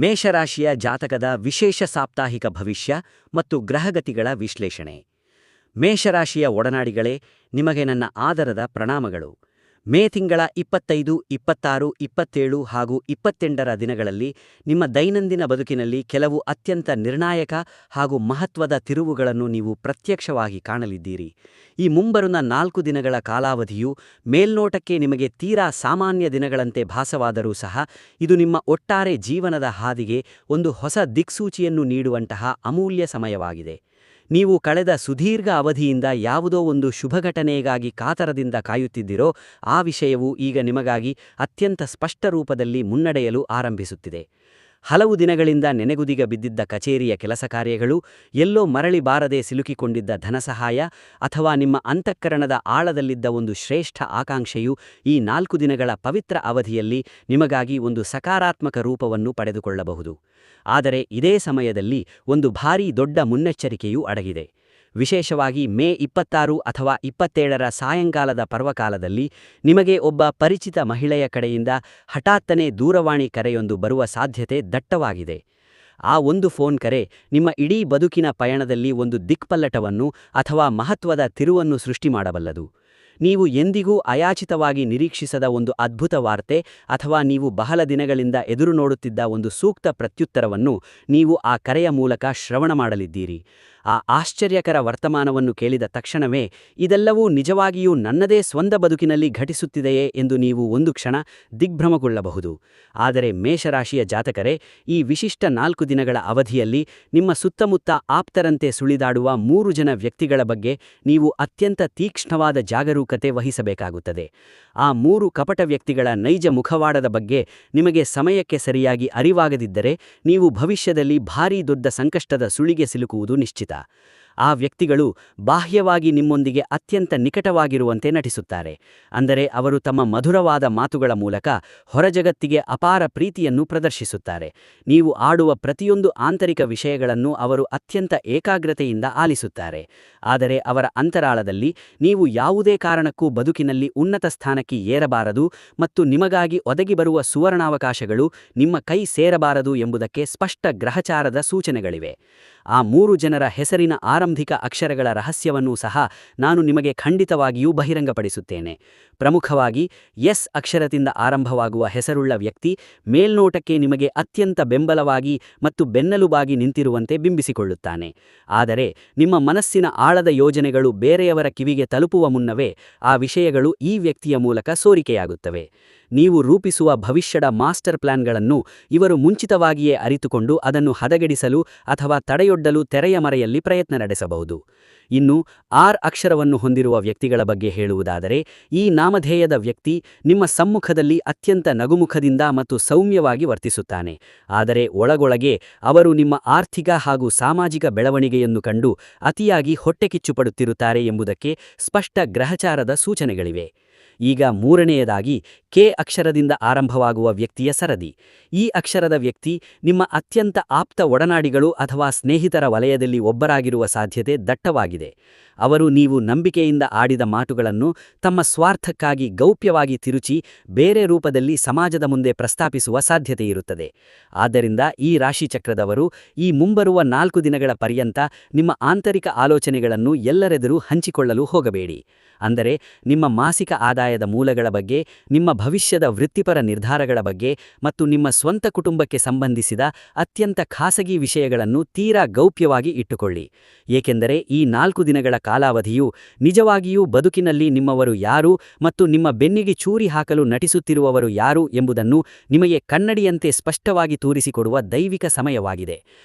ಮೇಷರಾಶಿಯ ಜಾತಕದ ವಿಶೇಷ ಸಾಪ್ತಾಹಿಕ ಭವಿಷ್ಯ ಮತ್ತು ಗ್ರಹಗತಿಗಳ ವಿಶ್ಲೇಷಣೆ. ಮೇಷರಾಶಿಯ ಒಡನಾಡಿಗಳೇ, ನಿಮಗೆ ನನ್ನ ಆದರದ ಪ್ರಣಾಮಗಳು. ಮೇ ತಿಂಗಳ 25, 26, 27 ಹಾಗೂ 28ರ ದಿನಗಳಲ್ಲಿ ನಿಮ್ಮ ದೈನಂದಿನ ಬದುಕಿನಲ್ಲಿ ಕೆಲವು ಅತ್ಯಂತ ನಿರ್ಣಾಯಕ ಹಾಗೂ ಮಹತ್ವದ ತಿರುವುಗಳನ್ನು ನೀವು ಪ್ರತ್ಯಕ್ಷವಾಗಿ ಕಾಣಲಿದ್ದೀರಿ. ಈ ಮುಂಬರುವ 4 ದಿನಗಳ ಕಾಲಾವಧಿಯು ಮೇಲ್ನೋಟಕ್ಕೆ ನಿಮಗೆ ತೀರಾ ಸಾಮಾನ್ಯ ದಿನಗಳಂತೆ ಭಾಸವಾದರೂ ಸಹ, ಇದು ನಿಮ್ಮ ಒಟ್ಟಾರೆ ಜೀವನದ ಹಾದಿಗೆ ಒಂದು ಹೊಸ ದಿಕ್ಸೂಚಿಯನ್ನು ನೀಡುವಂತಹ ಅಮೂಲ್ಯ ಸಮಯವಾಗಿದೆ. ನೀವು ಕಳೆದ ಸುದೀರ್ಘ ಅವಧಿಯಿಂದ ಯಾವುದೋ ಒಂದು ಶುಭಘಟನೆಗಾಗಿ ಕಾತರದಿಂದ ಕಾಯುತ್ತಿದ್ದಿರೋ ಆ ವಿಷಯವು ಈಗ ನಿಮಗಾಗಿ ಅತ್ಯಂತ ಸ್ಪಷ್ಟ ರೂಪದಲ್ಲಿ ಮುನ್ನಡೆಯಲು ಆರಂಭಿಸುತ್ತಿದೆ. ಹಲವು ದಿನಗಳಿಂದ ನೆನೆಗುದಿಗ ಬಿದ್ದಿದ್ದ ಕಚೇರಿಯ ಕೆಲಸ ಕಾರ್ಯಗಳು, ಎಲ್ಲೋ ಮರಳಿ ಬಾರದೆ ಸಿಲುಕಿಕೊಂಡಿದ್ದ ಧನಸಹಾಯ ಅಥವಾ ನಿಮ್ಮ ಅಂತಃಕರಣದ ಆಳದಲ್ಲಿದ್ದ ಒಂದು ಶ್ರೇಷ್ಠ ಆಕಾಂಕ್ಷೆಯು ಈ 4 ದಿನಗಳ ಪವಿತ್ರ ಅವಧಿಯಲ್ಲಿ ನಿಮಗಾಗಿ ಒಂದು ಸಕಾರಾತ್ಮಕ ರೂಪವನ್ನು ಪಡೆದುಕೊಳ್ಳಬಹುದು. ಆದರೆ ಇದೇ ಸಮಯದಲ್ಲಿ ಒಂದು ಭಾರೀ ದೊಡ್ಡ ಮುನ್ನೆಚ್ಚರಿಕೆಯೂ ಅಡಗಿದೆ. ವಿಶೇಷವಾಗಿ ಮೇ 26 ಅಥವಾ 27ರ ಸಾಯಂಕಾಲದ ಪರ್ವಕಾಲದಲ್ಲಿ ನಿಮಗೆ ಒಬ್ಬ ಪರಿಚಿತ ಮಹಿಳೆಯ ಕಡೆಯಿಂದ ಹಠಾತ್ತನೆ ದೂರವಾಣಿ ಕರೆಯೊಂದು ಬರುವ ಸಾಧ್ಯತೆ ದಟ್ಟವಾಗಿದೆ. ಆ ಒಂದು ಫೋನ್ ಕರೆ ನಿಮ್ಮ ಇಡೀ ಬದುಕಿನ ಪಯಣದಲ್ಲಿ ಒಂದು ದಿಕ್ಪಲ್ಲಟವನ್ನು ಅಥವಾ ಮಹತ್ವದ ತಿರುವನ್ನು ಸೃಷ್ಟಿ ಮಾಡಬಲ್ಲದು. ನೀವು ಎಂದಿಗೂ ಅಯಾಚಿತವಾಗಿ ನಿರೀಕ್ಷಿಸದ ಒಂದು ಅದ್ಭುತ ವಾರ್ತೆ ಅಥವಾ ನೀವು ಬಹಳ ದಿನಗಳಿಂದ ಎದುರು ನೋಡುತ್ತಿದ್ದ ಒಂದು ಸೂಕ್ತ ಪ್ರತ್ಯುತ್ತರವನ್ನು ನೀವು ಆ ಕರೆಯ ಮೂಲಕ ಶ್ರವಣ ಮಾಡಲಿದ್ದೀರಿ. ಆ ಆಶ್ಚರ್ಯಕರ ವರ್ತಮಾನವನ್ನು ಕೇಳಿದ ತಕ್ಷಣವೇ, ಇದೆಲ್ಲವೂ ನಿಜವಾಗಿಯೂ ನನ್ನದೇ ಸ್ವಂತ ಬದುಕಿನಲ್ಲಿ ಘಟಿಸುತ್ತಿದೆಯೇ ಎಂದು ನೀವು ಒಂದು ಕ್ಷಣ ದಿಗ್ಭ್ರಮಗೊಳ್ಳಬಹುದು. ಆದರೆ ಮೇಷರಾಶಿಯ ಜಾತಕರೇ, ಈ ವಿಶಿಷ್ಟ 4 ದಿನಗಳ ಅವಧಿಯಲ್ಲಿ ನಿಮ್ಮ ಸುತ್ತಮುತ್ತ ಆಪ್ತರಂತೆ ಸುಳಿದಾಡುವ 3 ಜನ ವ್ಯಕ್ತಿಗಳ ಬಗ್ಗೆ ನೀವು ಅತ್ಯಂತ ತೀಕ್ಷ್ಣವಾದ ಜಾಗರೂಕತೆ ವಹಿಸಬೇಕಾಗುತ್ತದೆ. ಆ 3 ಕಪಟ ವ್ಯಕ್ತಿಗಳ ನೈಜ ಮುಖವಾಡದ ಬಗ್ಗೆ ನಿಮಗೆ ಸಮಯಕ್ಕೆ ಸರಿಯಾಗಿ ಅರಿವಾಗದಿದ್ದರೆ, ನೀವು ಭವಿಷ್ಯದಲ್ಲಿ ಭಾರೀ ದೊಡ್ಡ ಸಂಕಷ್ಟದ ಸುಳಿಗೆ ಸಿಲುಕುವುದು ನಿಶ್ಚಿತ. ಆ ವ್ಯಕ್ತಿಗಳು ಬಾಹ್ಯವಾಗಿ ನಿಮ್ಮೊಂದಿಗೆ ಅತ್ಯಂತ ನಿಕಟವಾಗಿರುವಂತೆ ನಟಿಸುತ್ತಾರೆ. ಅಂದರೆ ಅವರು ತಮ್ಮ ಮಧುರವಾದ ಮಾತುಗಳ ಮೂಲಕ ಹೊರಜಗತ್ತಿಗೆ ಅಪಾರ ಪ್ರೀತಿಯನ್ನು ಪ್ರದರ್ಶಿಸುತ್ತಾರೆ. ನೀವು ಆಡುವ ಪ್ರತಿಯೊಂದು ಆಂತರಿಕ ವಿಷಯಗಳನ್ನು ಅವರು ಅತ್ಯಂತ ಏಕಾಗ್ರತೆಯಿಂದ ಆಲಿಸುತ್ತಾರೆ. ಆದರೆ ಅವರ ಅಂತರಾಳದಲ್ಲಿ ನೀವು ಯಾವುದೇ ಕಾರಣಕ್ಕೂ ಬದುಕಿನಲ್ಲಿ ಉನ್ನತ ಸ್ಥಾನಕ್ಕೆ ಏರಬಾರದು ಮತ್ತು ನಿಮಗಾಗಿ ಒದಗಿ ಬರುವ ಸುವರ್ಣಾವಕಾಶಗಳು ನಿಮ್ಮ ಕೈ ಸೇರಬಾರದು ಎಂಬುದಕ್ಕೆ ಸ್ಪಷ್ಟ ಗ್ರಹಚಾರದ ಸೂಚನೆಗಳಿವೆ. ಆ 3 ಜನರ ಹೆಸರಿನ ಆರಂಭಿಕ ಅಕ್ಷರಗಳ ರಹಸ್ಯವನ್ನೂ ಸಹ ನಾನು ನಿಮಗೆ ಖಂಡಿತವಾಗಿಯೂ ಬಹಿರಂಗಪಡಿಸುತ್ತೇನೆ. ಪ್ರಮುಖವಾಗಿ ಎಸ್ ಅಕ್ಷರದಿಂದ ಆರಂಭವಾಗುವ ಹೆಸರುಳ್ಳ ವ್ಯಕ್ತಿ ಮೇಲ್ನೋಟಕ್ಕೆ ನಿಮಗೆ ಅತ್ಯಂತ ಬೆಂಬಲವಾಗಿ ಮತ್ತು ಬೆನ್ನೆಲುಬಾಗಿ ನಿಂತಿರುವಂತೆ ಬಿಂಬಿಸಿಕೊಳ್ಳುತ್ತಾನೆ. ಆದರೆ ನಿಮ್ಮ ಮನಸ್ಸಿನ ಆಳದ ಯೋಜನೆಗಳು ಬೇರೆಯವರ ಕಿವಿಗೆ ತಲುಪುವ ಮುನ್ನವೇ ಆ ವಿಷಯಗಳು ಈ ವ್ಯಕ್ತಿಯ ಮೂಲಕ ಸೋರಿಕೆಯಾಗುತ್ತವೆ. ನೀವು ರೂಪಿಸುವ ಭವಿಷ್ಯದ ಮಾಸ್ಟರ್ ಪ್ಲಾನ್ಗಳನ್ನು ಇವರು ಮುಂಚಿತವಾಗಿಯೇ ಅರಿತುಕೊಂಡು ಅದನ್ನು ಹದಗೆಡಿಸಲು ಅಥವಾ ತಡೆಯೊಡ್ಡಲು ತೆರೆಯ ಮರೆಯಲ್ಲಿ ಪ್ರಯತ್ನ ನಡೆಸಬಹುದು. ಇನ್ನು ಆರ್ ಅಕ್ಷರವನ್ನು ಹೊಂದಿರುವ ವ್ಯಕ್ತಿಗಳ ಬಗ್ಗೆ ಹೇಳುವುದಾದರೆ, ಈ ನಾಮಧೇಯದ ವ್ಯಕ್ತಿ ನಿಮ್ಮ ಸಮ್ಮುಖದಲ್ಲಿ ಅತ್ಯಂತ ನಗುಮುಖದಿಂದ ಮತ್ತು ಸೌಮ್ಯವಾಗಿ ವರ್ತಿಸುತ್ತಾನೆ. ಆದರೆ ಒಳಗೊಳಗೆ ಅವರು ನಿಮ್ಮ ಆರ್ಥಿಕ ಹಾಗೂ ಸಾಮಾಜಿಕ ಬೆಳವಣಿಗೆಯನ್ನು ಕಂಡು ಅತಿಯಾಗಿ ಹೊಟ್ಟೆಕಿಚ್ಚುಪಡುತ್ತಿರುತ್ತಾರೆ ಎಂಬುದಕ್ಕೆ ಸ್ಪಷ್ಟ ಗ್ರಹಚಾರದ ಸೂಚನೆಗಳಿವೆ. ಈಗ 3ನೇಯದಾಗಿ ಕೆ ಅಕ್ಷರದಿಂದ ಆರಂಭವಾಗುವ ವ್ಯಕ್ತಿಯ ಸರದಿ. ಈ ಅಕ್ಷರದ ವ್ಯಕ್ತಿ ನಿಮ್ಮ ಅತ್ಯಂತ ಆಪ್ತ ಒಡನಾಡಿಗಳು ಅಥವಾ ಸ್ನೇಹಿತರ ವಲಯದಲ್ಲಿ ಒಬ್ಬರಾಗಿರುವ ಸಾಧ್ಯತೆ ದಟ್ಟವಾಗಿದೆ. ಅವರು ನೀವು ನಂಬಿಕೆಯಿಂದ ಆಡಿದ ಮಾತುಗಳನ್ನು ತಮ್ಮ ಸ್ವಾರ್ಥಕ್ಕಾಗಿ ಗೌಪ್ಯವಾಗಿ ತಿರುಚಿ ಬೇರೆ ರೂಪದಲ್ಲಿ ಸಮಾಜದ ಮುಂದೆ ಪ್ರಸ್ತಾಪಿಸುವ ಸಾಧ್ಯತೆಯಿರುತ್ತದೆ. ಆದ್ದರಿಂದ ಈ ರಾಶಿಚಕ್ರದವರು ಈ ಮುಂಬರುವ 4 ದಿನಗಳ ಪರ್ಯಂತ ನಿಮ್ಮ ಆಂತರಿಕ ಆಲೋಚನೆಗಳನ್ನು ಎಲ್ಲರೆದುರು ಹಂಚಿಕೊಳ್ಳಲು ಹೋಗಬೇಡಿ. ಅಂದರೆ ನಿಮ್ಮ ಮಾಸಿಕ ಆದಾಯದ ಮೂಲಗಳ ಬಗ್ಗೆ, ನಿಮ್ಮ ಭವಿಷ್ಯದ ವೃತ್ತಿಪರ ನಿರ್ಧಾರಗಳ ಬಗ್ಗೆ ಮತ್ತು ನಿಮ್ಮ ಸ್ವಂತ ಕುಟುಂಬಕ್ಕೆ ಸಂಬಂಧಿಸಿದ ಅತ್ಯಂತ ಖಾಸಗಿ ವಿಷಯಗಳನ್ನು ತೀರಾ ಗೌಪ್ಯವಾಗಿ ಇಟ್ಟುಕೊಳ್ಳಿ. ಏಕೆಂದರೆ ಈ 4 ದಿನಗಳ ಕಾಲಾವಧಿಯು ನಿಜವಾಗಿಯೂ ಬದುಕಿನಲ್ಲಿ ನಿಮ್ಮವರು ಯಾರು ಮತ್ತು ನಿಮ್ಮ ಬೆನ್ನಿಗೆ ಚೂರಿ ಹಾಕಲು ನಟಿಸುತ್ತಿರುವವರು ಯಾರು ಎಂಬುದನ್ನು ನಿಮಗೆ ಕನ್ನಡಿಯಂತೆ ಸ್ಪಷ್ಟವಾಗಿ ತೋರಿಸಿಕೊಡುವ ದೈವಿಕ ಸಮಯವಾಗಿದೆ.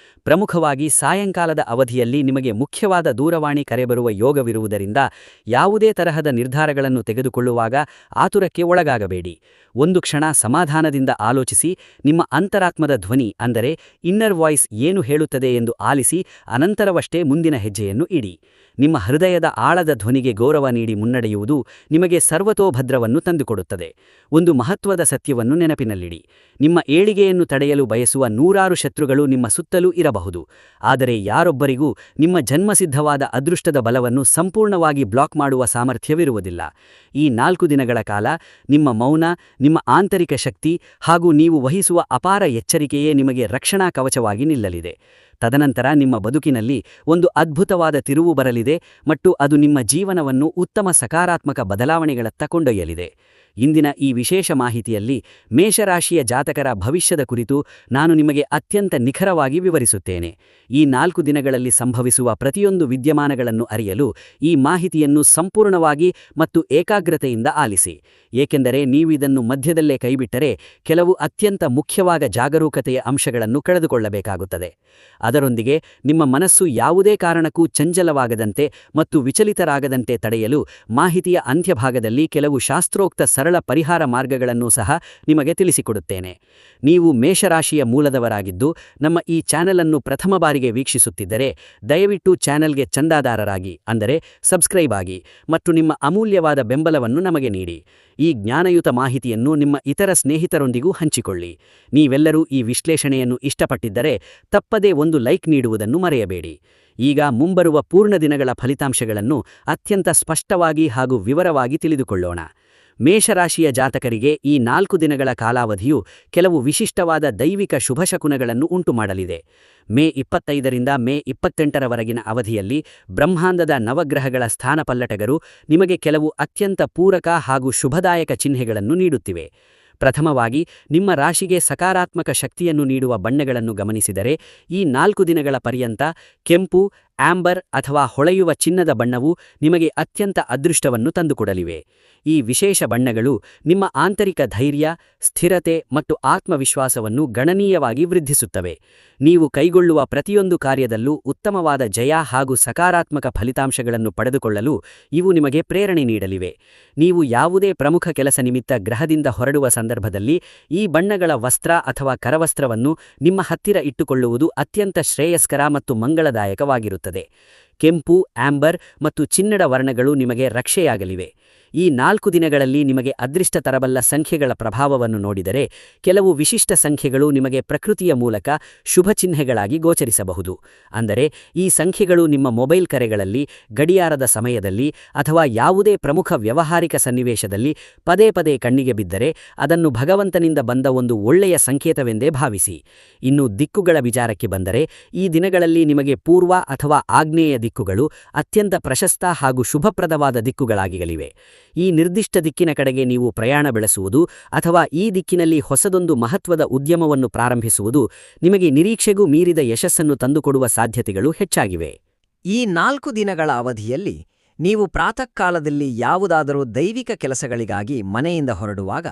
ಪ್ರಮುಖವಾಗಿ ಸಾಯಂಕಾಲದ ಅವಧಿಯಲ್ಲಿ ನಿಮಗೆ ಮುಖ್ಯವಾದ ದೂರವಾಣಿ ಕರೆ ಬರುವ ಯೋಗವಿರುವುದರಿಂದ ಯಾವುದೇ ತರಹದ ನಿರ್ಧಾರಗಳನ್ನು ತೆಗೆದುಕೊಳ್ಳುವಾಗ ಆತುರಕ್ಕೆ ಒಳಗಾಗಬೇಡಿ. ಒಂದು ಕ್ಷಣ ಸಮಾಧಾನದಿಂದ ಆಲೋಚಿಸಿ, ನಿಮ್ಮ ಅಂತರಾತ್ಮದ ಧ್ವನಿ ಅಂದರೆ ಇನ್ನರ್ ವಾಯ್ಸ್ ಏನು ಹೇಳುತ್ತದೆ ಎಂದು ಆಲಿಸಿ, ಅನಂತರವಷ್ಟೇ ಮುಂದಿನ ಹೆಜ್ಜೆಯನ್ನು ಇಡಿ. ನಿಮ್ಮ ಹೃದಯದ ಆಳದ ಧ್ವನಿಗೆ ಗೌರವ ನೀಡಿ ಮುನ್ನಡೆಯುವುದು ನಿಮಗೆ ಸರ್ವತೋಭದ್ರವನ್ನು ತಂದುಕೊಡುತ್ತದೆ. ಒಂದು ಮಹತ್ವದ ಸತ್ಯವನ್ನು ನೆನಪಿನಲ್ಲಿಡಿ. ನಿಮ್ಮ ಏಳಿಗೆಯನ್ನು ತಡೆಯಲು ಬಯಸುವ ನೂರಾರು ಶತ್ರುಗಳು ನಿಮ್ಮ ಸುತ್ತಲೂ ಇರಬಹುದು, ಆದರೆ ಯಾರೊಬ್ಬರಿಗೂ ನಿಮ್ಮ ಜನ್ಮಸಿದ್ಧವಾದ ಅದೃಷ್ಟದ ಬಲವನ್ನು ಸಂಪೂರ್ಣವಾಗಿ ಬ್ಲಾಕ್ ಮಾಡುವ ಸಾಮರ್ಥ್ಯವಿರುವುದಿಲ್ಲ. ಈ 4 ದಿನಗಳ ಕಾಲ ನಿಮ್ಮ ಮೌನ, ನಿಮ್ಮ ಆಂತರಿಕ ಶಕ್ತಿ ಹಾಗೂ ನೀವು ವಹಿಸುವ ಅಪಾರ ಎಚ್ಚರಿಕೆಯೇ ನಿಮಗೆ ರಕ್ಷಣಾ ಕವಚವಾಗಿ ನಿಲ್ಲಲಿದೆ. ತದನಂತರ ನಿಮ್ಮ ಬದುಕಿನಲ್ಲಿ ಒಂದು ಅದ್ಭುತವಾದ ತಿರುವು ಬರಲಿದೆ ಮತ್ತು ಅದು ನಿಮ್ಮ ಜೀವನವನ್ನು ಉತ್ತಮ ಸಕಾರಾತ್ಮಕ ಬದಲಾವಣೆಗಳತ್ತ ಕೊಂಡೊಯ್ಯಲಿದೆ. ಇಂದಿನ ಈ ವಿಶೇಷ ಮಾಹಿತಿಯಲ್ಲಿ ಮೇಷರಾಶಿಯ ಜಾತಕರ ಭವಿಷ್ಯದ ಕುರಿತು ನಾನು ನಿಮಗೆ ಅತ್ಯಂತ ನಿಖರವಾಗಿ ವಿವರಿಸುತ್ತೇನೆ. ಈ 4 ದಿನಗಳಲ್ಲಿ ಸಂಭವಿಸುವ ಪ್ರತಿಯೊಂದು ವಿದ್ಯಮಾನಗಳನ್ನು ಅರಿಯಲು ಈ ಮಾಹಿತಿಯನ್ನು ಸಂಪೂರ್ಣವಾಗಿ ಮತ್ತು ಏಕಾಗ್ರತೆಯಿಂದ ಆಲಿಸಿ, ಏಕೆಂದರೆ ನೀವು ಇದನ್ನು ಮಧ್ಯದಲ್ಲೇ ಕೈಬಿಟ್ಟರೆ ಕೆಲವು ಅತ್ಯಂತ ಮುಖ್ಯವಾದ ಜಾಗರೂಕತೆಯ ಅಂಶಗಳನ್ನು ಕಳೆದುಕೊಳ್ಳಬೇಕಾಗುತ್ತದೆ. ಅದರೊಂದಿಗೆ ನಿಮ್ಮ ಮನಸ್ಸು ಯಾವುದೇ ಕಾರಣಕ್ಕೂ ಚಂಚಲವಾಗದಂತೆ ಮತ್ತು ವಿಚಲಿತರಾಗದಂತೆ ತಡೆಯಲು ಮಾಹಿತಿಯ ಅಂತ್ಯಭಾಗದಲ್ಲಿ ಕೆಲವು ಶಾಸ್ತ್ರೋಕ್ತ ಸರಳ ಪರಿಹಾರ ಮಾರ್ಗಗಳನ್ನು ಸಹ ನಿಮಗೆ ತಿಳಿಸಿಕೊಡುತ್ತೇನೆ. ನೀವು ಮೇಷರಾಶಿಯ ಮೂಲದವರಾಗಿದ್ದು ನಮ್ಮ ಈ ಚಾನೆಲ್ ಅನ್ನು ಪ್ರಥಮ ಬಾರಿಗೆ ವೀಕ್ಷಿಸುತ್ತಿದ್ದರೆ ದಯವಿಟ್ಟು ಚಾನೆಲ್ಗೆ ಚಂದಾದಾರರಾಗಿ, ಅಂದರೆ ಸಬ್ಸ್ಕ್ರೈಬ್ ಆಗಿ ಮತ್ತು ನಿಮ್ಮ ಅಮೂಲ್ಯವಾದ ಬೆಂಬಲವನ್ನು ನಮಗೆ ನೀಡಿ. ಈ ಜ್ಞಾನಯುತ ಮಾಹಿತಿಯನ್ನು ನಿಮ್ಮ ಇತರ ಸ್ನೇಹಿತರೊಂದಿಗೂ ಹಂಚಿಕೊಳ್ಳಿ. ನೀವೆಲ್ಲರೂ ಈ ವಿಶ್ಲೇಷಣೆಯನ್ನು ಇಷ್ಟಪಟ್ಟಿದ್ದರೆ ತಪ್ಪದೇ ಒಂದು ಲೈಕ್ ನೀಡುವುದನ್ನು ಮರೆಯಬೇಡಿ. ಈಗ ಮುಂಬರುವ ಪೂರ್ಣ ದಿನಗಳ ಫಲಿತಾಂಶಗಳನ್ನು ಅತ್ಯಂತ ಸ್ಪಷ್ಟವಾಗಿ ಹಾಗೂ ವಿವರವಾಗಿ ತಿಳಿದುಕೊಳ್ಳೋಣ. ಮೇಷರಾಶಿಯ ಜಾತಕರಿಗೆ ಈ 4 ದಿನಗಳ ಕಾಲಾವಧಿಯು ಕೆಲವು ವಿಶಿಷ್ಟವಾದ ದೈವಿಕ ಶುಭಶಕುನಗಳನ್ನು ಉಂಟುಮಾಡಲಿದೆ. ಮೇ 25ರಿಂದ ಮೇ 28ರವರೆಗಿನ ಅವಧಿಯಲ್ಲಿ ಬ್ರಹ್ಮಾಂಡದ ನವಗ್ರಹಗಳ ಸ್ಥಾನಪಲ್ಲಟಗರು ನಿಮಗೆ ಕೆಲವು ಅತ್ಯಂತ ಪೂರಕ ಹಾಗೂ ಶುಭದಾಯಕ ಚಿಹ್ನೆಗಳನ್ನು ನೀಡುತ್ತಿವೆ. ಪ್ರಥಮವಾಗಿ, ನಿಮ್ಮ ರಾಶಿಗೆ ಸಕಾರಾತ್ಮಕ ಶಕ್ತಿಯನ್ನು ನೀಡುವ ಬಣ್ಣಗಳನ್ನು ಗಮನಿಸಿದರೆ ಈ 4 ದಿನಗಳ ಪರ್ಯಂತ ಕೆಂಪು, ಆಂಬರ್ ಅಥವಾ ಹೊಳೆಯುವ ಚಿನ್ನದ ಬಣ್ಣವು ನಿಮಗೆ ಅತ್ಯಂತ ಅದೃಷ್ಟವನ್ನು ತಂದುಕೊಡಲಿವೆ. ಈ ವಿಶೇಷ ಬಣ್ಣಗಳು ನಿಮ್ಮ ಆಂತರಿಕ ಧೈರ್ಯ, ಸ್ಥಿರತೆ ಮತ್ತು ಆತ್ಮವಿಶ್ವಾಸವನ್ನು ಗಣನೀಯವಾಗಿ ವೃದ್ಧಿಸುತ್ತವೆ. ನೀವು ಕೈಗೊಳ್ಳುವ ಪ್ರತಿಯೊಂದು ಕಾರ್ಯದಲ್ಲೂ ಉತ್ತಮವಾದ ಜಯ ಹಾಗೂ ಸಕಾರಾತ್ಮಕ ಫಲಿತಾಂಶಗಳನ್ನು ಪಡೆದುಕೊಳ್ಳಲು ಇವು ನಿಮಗೆ ಪ್ರೇರಣೆ ನೀಡಲಿವೆ. ನೀವು ಯಾವುದೇ ಪ್ರಮುಖ ಕೆಲಸ ನಿಮಿತ್ತ ಗ್ರಹದಿಂದ ಹೊರಡುವ ಸಂದರ್ಭದಲ್ಲಿ ಈ ಬಣ್ಣಗಳ ವಸ್ತ್ರ ಅಥವಾ ಕರವಸ್ತ್ರವನ್ನು ನಿಮ್ಮ ಹತ್ತಿರ ಇಟ್ಟುಕೊಳ್ಳುವುದು ಅತ್ಯಂತ ಶ್ರೇಯಸ್ಕರ ಮತ್ತು ಮಂಗಳದಾಯಕವಾಗಿರುತ್ತದೆ. ಕೆಂಪು, ಆಂಬರ್ ಮತ್ತು ಚಿನ್ನದ ವರ್ಣಗಳು ನಿಮಗೆ ರಕ್ಷೆಯಾಗಲಿವೆ. ಈ 4 ದಿನಗಳಲ್ಲಿ ನಿಮಗೆ ಅದೃಷ್ಟ ತರಬಲ್ಲ ಸಂಖ್ಯೆಗಳ ಪ್ರಭಾವವನ್ನು ನೋಡಿದರೆ ಕೆಲವು ವಿಶಿಷ್ಟ ಸಂಖ್ಯೆಗಳು ನಿಮಗೆ ಪ್ರಕೃತಿಯ ಮೂಲಕ ಶುಭ ಚಿಹ್ನೆಗಳಾಗಿ ಗೋಚರಿಸಬಹುದು. ಅಂದರೆ ಈ ಸಂಖ್ಯೆಗಳು ನಿಮ್ಮ ಮೊಬೈಲ್ ಕರೆಗಳಲ್ಲಿ, ಗಡಿಯಾರದ ಸಮಯದಲ್ಲಿ ಅಥವಾ ಯಾವುದೇ ಪ್ರಮುಖ ವ್ಯಾವಹಾರಿಕ ಸನ್ನಿವೇಶದಲ್ಲಿ ಪದೇ ಪದೇ ಕಣ್ಣಿಗೆ ಬಿದ್ದರೆ ಅದನ್ನು ಭಗವಂತನಿಂದ ಬಂದ ಒಂದು ಒಳ್ಳೆಯ ಸಂಕೇತವೆಂದೇ ಭಾವಿಸಿ. ಇನ್ನು ದಿಕ್ಕುಗಳ ವಿಚಾರಕ್ಕೆ ಬಂದರೆ ಈ ದಿನಗಳಲ್ಲಿ ನಿಮಗೆ ಪೂರ್ವ ಅಥವಾ ಆಗ್ನೇಯ ದಿಕ್ಕುಗಳು ಅತ್ಯಂತ ಪ್ರಶಸ್ತ ಹಾಗೂ ಶುಭಪ್ರದವಾದ ದಿಕ್ಕುಗಳಾಗಿರಲಿವೆ. ಈ ನಿರ್ದಿಷ್ಟ ದಿಕ್ಕಿನ ಕಡೆಗೆ ನೀವು ಪ್ರಯಾಣ ಬೆಳೆಸುವುದು ಅಥವಾ ಈ ದಿಕ್ಕಿನಲ್ಲಿ ಹೊಸದೊಂದು ಮಹತ್ವದ ಉದ್ಯಮವನ್ನು ಪ್ರಾರಂಭಿಸುವುದು ನಿಮಗೆ ನಿರೀಕ್ಷೆಗೂ ಮೀರಿದ ಯಶಸ್ಸನ್ನು ತಂದುಕೊಡುವ ಸಾಧ್ಯತೆಗಳು ಹೆಚ್ಚಾಗಿವೆ. ಈ 4 ದಿನಗಳ ಅವಧಿಯಲ್ಲಿ ನೀವು ಪ್ರಾತಃಕಾಲದಲ್ಲಿ ಯಾವುದಾದರೂ ದೈವಿಕ ಕೆಲಸಗಳಿಗಾಗಿ ಮನೆಯಿಂದ ಹೊರಡುವಾಗ